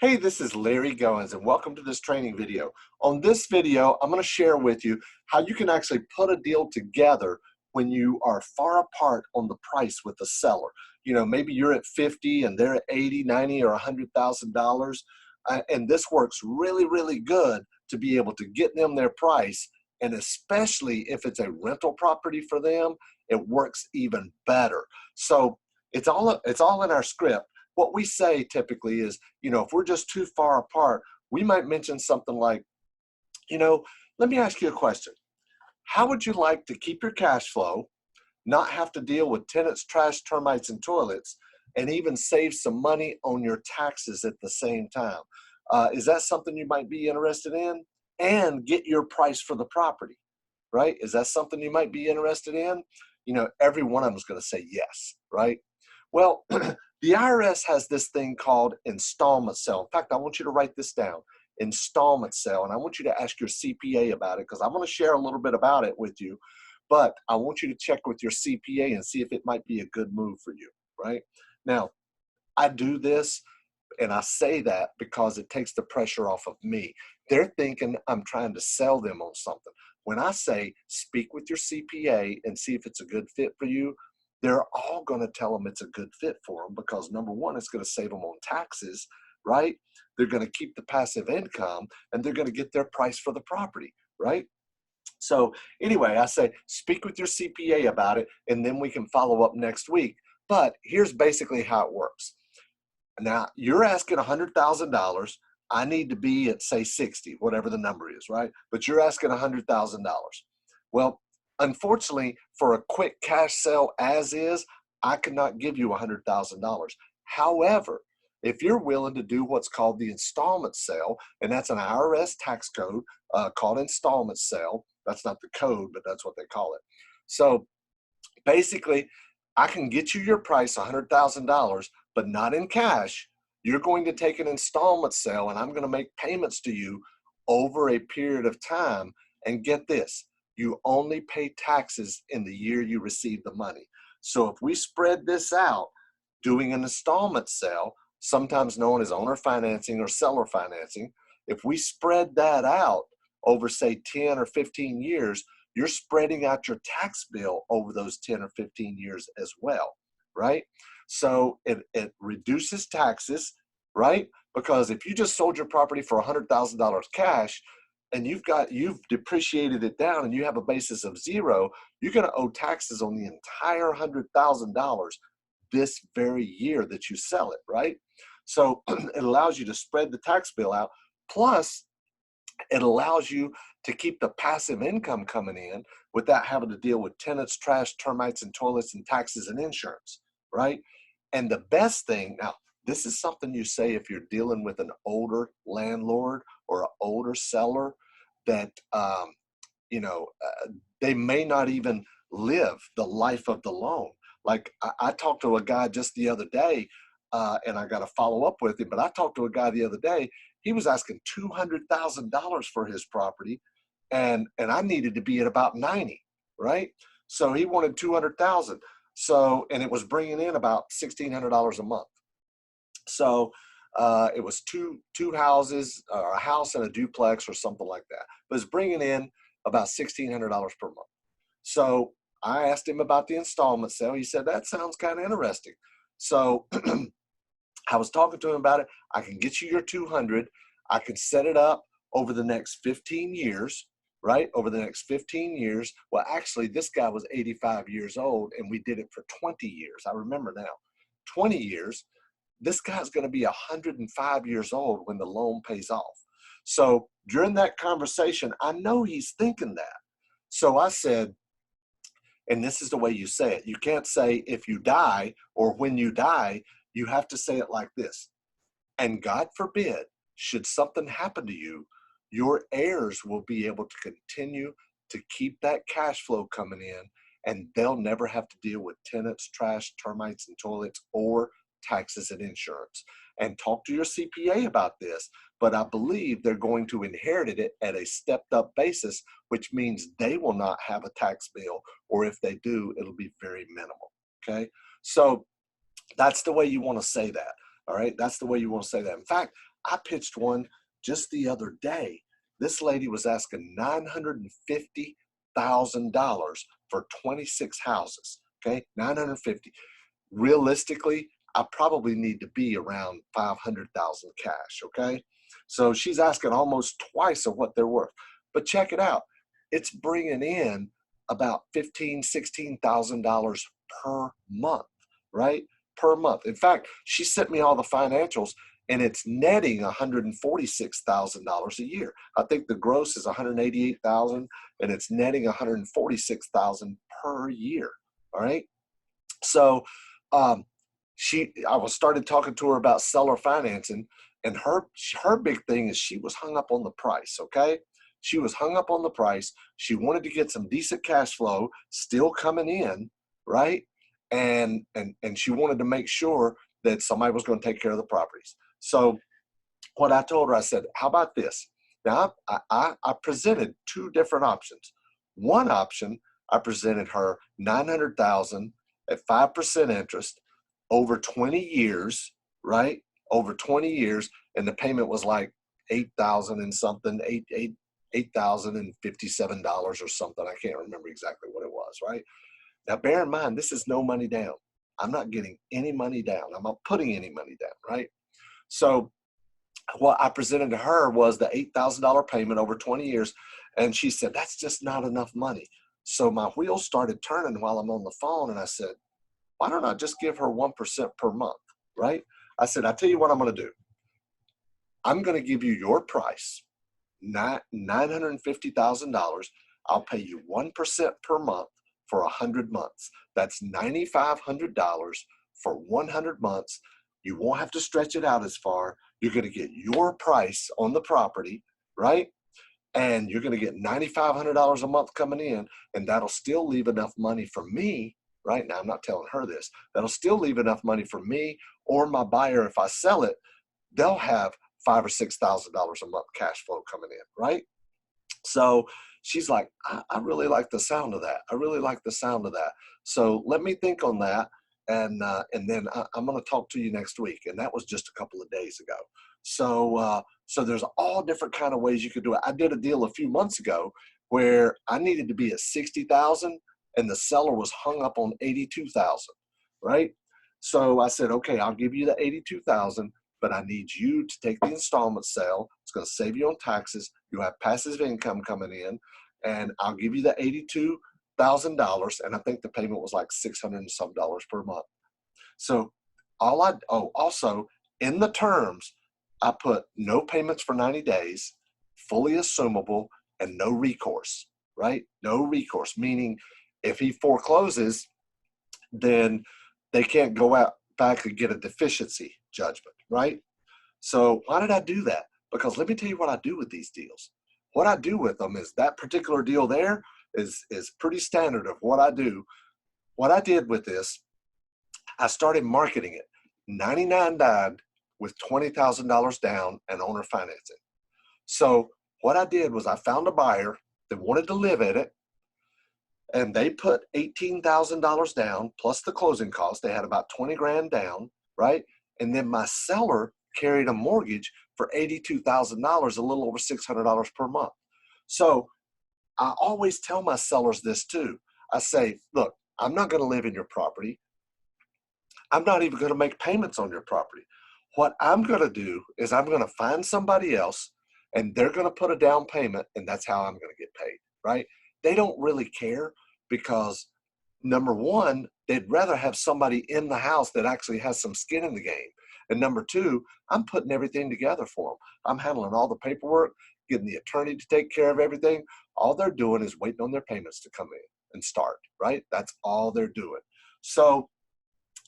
Hey, this is Larry Goins and welcome to this training video. On this video, I'm going to share with you how you can actually put a deal together when you are far apart on the price with the seller. You know, maybe you're at 50 and they're at 80, 90 or $100,000. And this works really, really good to be able to get them their price. And especially if it's a rental property for them, it works even better. So it's all in our script. What we say typically is, if we're just too far apart, we might mention something like, let me ask you a question. How would you like to keep your cash flow, not have to deal with tenants, trash, termites, and toilets, and even save some money on your taxes at the same time? Is that something you might be interested in? And get your price for the property, right? Is that something you might be interested in? Every one of them is going to say yes, right? Well, the IRS has this thing called installment sale. In fact, I want you to write this down, installment sale, and I want you to ask your CPA about it because I'm going to share a little bit about it with you, but I want you to check with your CPA and see if it might be a good move for you, right? Now, I do this and I say that because it takes the pressure off of me. They're thinking I'm trying to sell them on something. When I say speak with your CPA and see if it's a good fit for you, they're all going to tell them it's a good fit for them because number one, it's going to save them on taxes, right? They're going to keep the passive income and they're going to get their price for the property, right? So anyway, I say speak with your CPA about it and then we can follow up next week. But here's basically how it works. Now you're asking $100,000. I need to be at say 60, whatever the number is, right? But you're asking $100,000. Well, unfortunately, for a quick cash sale as is, I could not give you $100,000. However, if you're willing to do what's called the installment sale, and that's an IRS tax code called installment sale. That's not the code, but that's what they call it. So basically, I can get you your price, $100,000, but not in cash. You're going to take an installment sale, and I'm going to make payments to you over a period of time. And get this, you only pay taxes in the year you receive the money. So if we spread this out, doing an installment sale, sometimes known as owner financing or seller financing, if we spread that out over say 10 or 15 years, you're spreading out your tax bill over those 10 or 15 years as well, right? So it reduces taxes, right? Because if you just sold your property for $100,000 cash, and you've depreciated it down and you have a basis of zero, you're going to owe taxes on the entire $100,000 this very year that you sell it, right? So it allows you to spread the tax bill out. Plus, it allows you to keep the passive income coming in without having to deal with tenants, trash, termites, and toilets, and taxes and insurance, right? And the best thing, now, this is something you say if you're dealing with an older landlord or an older seller that, they may not even live the life of the loan. Like I talked to a guy just the other day, and I got to follow up with him, but I talked to a guy the other day. He was asking $200,000 for his property, and I needed to be at about 90, right? So he wanted 200,000. So, and it was bringing in about $1,600 a month. So it was two houses, or a house and a duplex or something like that. But it's bringing in about $1,600 per month. So I asked him about the installment sale. He said, that sounds kind of interesting. So I was talking to him about it. I can get you your 200. I can set it up over the next 15 years, right? Over the next 15 years. Well, actually, this guy was 85 years old, and we did it for 20 years. I remember now, 20 years. This guy's going to be 105 years old when the loan pays off. So during that conversation, I know he's thinking that. So I said, and this is the way you say it. You can't say if you die or when you die. You have to say it like this. And God forbid, should something happen to you, your heirs will be able to continue to keep that cash flow coming in, and they'll never have to deal with tenants, trash, termites, and toilets, or taxes and insurance. And talk to your CPA about this, but I believe they're going to inherit it at a stepped up basis, which means they will not have a tax bill, or if they do, it'll be very minimal, okay? So that's the way you want to say that, all right? That's the way you want to say that. In fact, I pitched one just the other day. This lady was asking $950,000 for 26 houses. Okay, 950. Realistically, I probably need to be around 500,000 cash. Okay, so she's asking almost twice of what they're worth. But check it out, it's bringing in about $16,000 per month, right? Per month. In fact, she sent me all the financials, and it's netting $146,000 a year. I think the gross is $188,000, and it's netting $146,000 per year. All right. So, I was started talking to her about seller financing, and her big thing is she was hung up on the price. Okay. She was hung up on the price. She wanted to get some decent cash flow still coming in, right? And she wanted to make sure that somebody was going to take care of the properties. So what I told her, I said, how about this? Now, I presented two different options. One option, I presented her $900,000 at 5% interest over 20 years, right? Over 20 years, and the payment was like $8,000 and something, $8,057 or something. I can't remember exactly what it was, right? Now, bear in mind, this is no money down. I'm not getting any money down. I'm not putting any money down, right? So what I presented to her was the $8,000 payment over 20 years. And she said, that's just not enough money. So my wheels started turning while I'm on the phone. And I said, why don't I just give her 1% per month, right? I said, I'll tell you what I'm going to do. I'm going to give you your price, $950,000. I'll pay you 1% per month for 100 months. That's $9,500 for 100 months. You won't have to stretch it out as far. You're going to get your price on the property, right? And you're going to get $9,500 a month coming in, and that'll still leave enough money for me. Right now, I'm not telling her this. That'll still leave enough money for me or my buyer. If I sell it, they'll have $5,000 or $6,000 a month cash flow coming in, right? So she's like, I really like the sound of that. I really like the sound of that. So let me think on that. And then I'm going to talk to you next week. And that was just a couple of days ago. So there's all different kind of ways you could do it. I did a deal a few months ago where I needed to be at 60,000 and the seller was hung up on 82,000, right? So I said, okay, I'll give you the 82,000, but I need you to take the installment sale. It's going to save you on taxes. You'll have passive income coming in, and I'll give you the $82,000, and I think the payment was like $600 and some per month. So also in the terms, I put no payments for 90 days, fully assumable, and no recourse, right? No recourse, meaning if he forecloses, then they can't go out back and get a deficiency judgment, right? So why did I do that? Because let me tell you what I do with these deals. What I do with them is that particular deal there is pretty standard of what I do. What I did with this, I started marketing it. 99 died with $20,000 down and owner financing. So what I did was I found a buyer that wanted to live in it, and they put $18,000 down plus the closing costs. They had about 20 grand down, right? And then my seller carried a mortgage for $82,000, a little over $600 per month. So I always tell my sellers this too. I say, look, I'm not going to live in your property. I'm not even going to make payments on your property. What I'm going to do is I'm going to find somebody else, and they're going to put a down payment, and that's how I'm going to get paid, right? They don't really care because, number one, they'd rather have somebody in the house that actually has some skin in the game. And number two, I'm putting everything together for them. I'm handling all the paperwork, getting the attorney to take care of everything. All they're doing is waiting on their payments to come in and start, right? That's all they're doing. So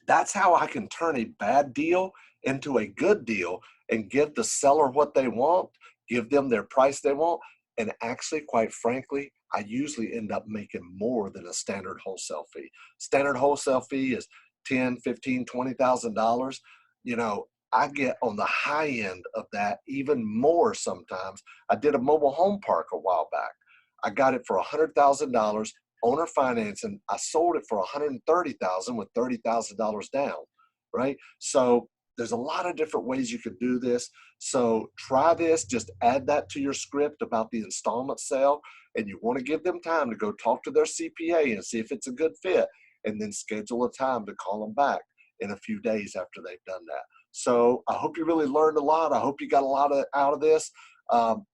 that's how I can turn a bad deal into a good deal and give the seller what they want, give them their price they want. And actually, quite frankly, I usually end up making more than a standard wholesale fee. Standard wholesale fee is $10,000, $15,000, $20,000. You know, I get on the high end of that even more sometimes. I did a mobile home park a while back. I got it for $100,000 owner financing. I sold it for $130,000 with $30,000 down, right? So There's a lot of different ways you could do this. So try this, just add that to your script about the installment sale, and you want to give them time to go talk to their CPA and see if it's a good fit, and then schedule a time to call them back in a few days after they've done that. So I hope you really learned a lot. I hope you got a lot out of this.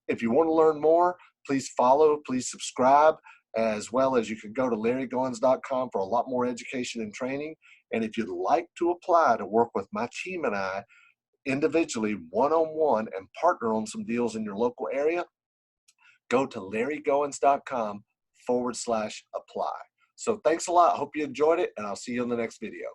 If you want to learn more, please follow, please subscribe, as well as you can go to LarryGoins.com for a lot more education and training. And if you'd like to apply to work with my team and I individually, one-on-one, and partner on some deals in your local area, go to LarryGoins.com/apply. So thanks a lot. Hope you enjoyed it, and I'll see you in the next video.